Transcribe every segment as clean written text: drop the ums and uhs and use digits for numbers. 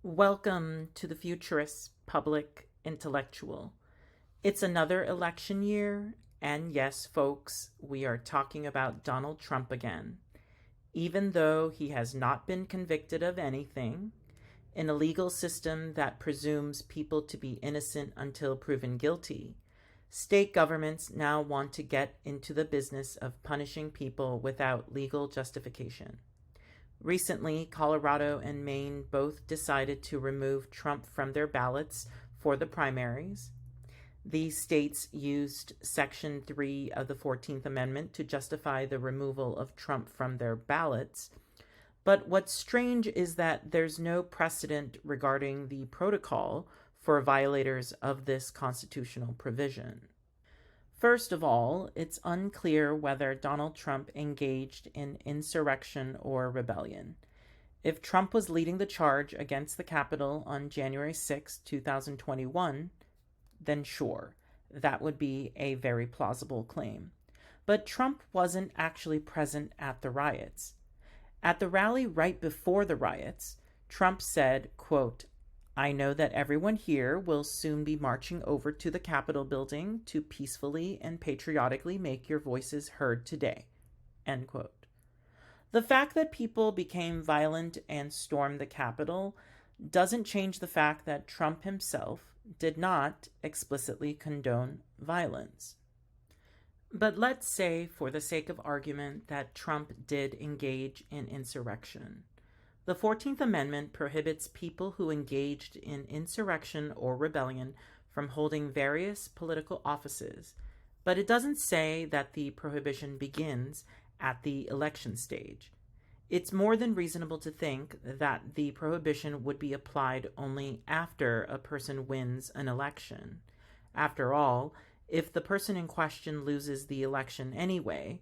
Welcome to the Futurist Public Intellectual. It's another election year, and yes, folks, we are talking about Donald Trump again. Even though he has not been convicted of anything, in a legal system that presumes people to be innocent until proven guilty, state governments now want to get into the business of punishing people without legal justification. Recently, Colorado and Maine both decided to remove Trump from their ballots for the primaries. These states used Section 3 of the 14th Amendment to justify the removal of Trump from their ballots. But what's strange is that there's no precedent regarding the protocol for violators of this constitutional provision. First of all, it's unclear whether Donald Trump engaged in insurrection or rebellion. If Trump was leading the charge against the Capitol on January 6, 2021, then sure, that would be a very plausible claim. But Trump wasn't actually present at the riots. At the rally right before the riots, Trump said, quote, "I know that everyone here will soon be marching over to the Capitol building to peacefully and patriotically make your voices heard today." End quote. The fact that people became violent and stormed the Capitol doesn't change the fact that Trump himself did not explicitly condone violence. But let's say, for the sake of argument, that Trump did engage in insurrection. The 14th Amendment prohibits people who engaged in insurrection or rebellion from holding various political offices, but it doesn't say that the prohibition begins at the election stage. It's more than reasonable to think that the prohibition would be applied only after a person wins an election. After all, if the person in question loses the election anyway,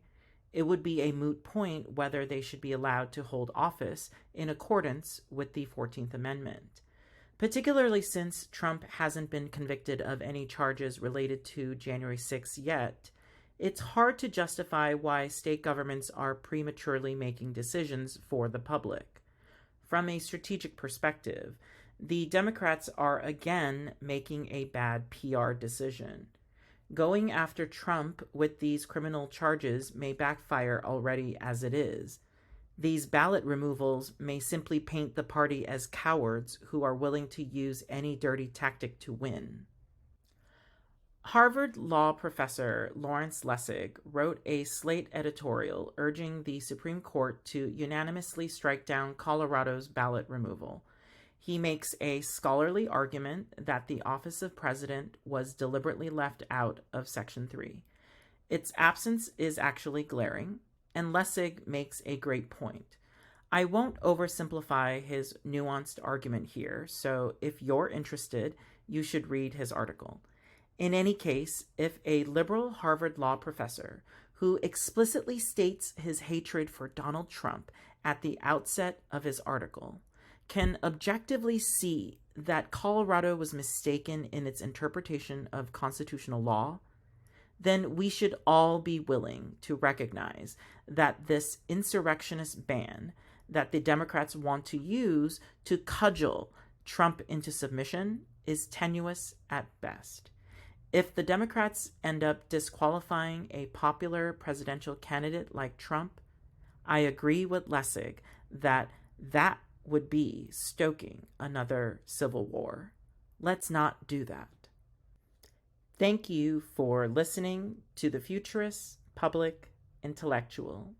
it would be a moot point whether they should be allowed to hold office in accordance with the 14th Amendment, particularly since Trump hasn't been convicted of any charges related to January 6 yet. It's hard to justify why state governments are prematurely making decisions for the public. From a strategic perspective, the Democrats are again making a bad PR decision. Going after Trump with these criminal charges may backfire already as it is. These ballot removals may simply paint the party as cowards who are willing to use any dirty tactic to win. Harvard law professor Lawrence Lessig wrote a Slate editorial urging the Supreme Court to unanimously strike down Colorado's ballot removal. He makes a scholarly argument that the office of president was deliberately left out of Section 3. Its absence is actually glaring, and Lessig makes a great point. I won't oversimplify his nuanced argument here, so if you're interested, you should read his article. In any case, if a liberal Harvard law professor who explicitly states his hatred for Donald Trump at the outset of his article can objectively see that Colorado was mistaken in its interpretation of constitutional law, then we should all be willing to recognize that this insurrectionist ban that the Democrats want to use to cudgel Trump into submission is tenuous at best. If the Democrats end up disqualifying a popular presidential candidate like Trump, I agree with Lessig that would be stoking another civil war. Let's not do that. Thank you for listening to the Futurist Public Intellectual.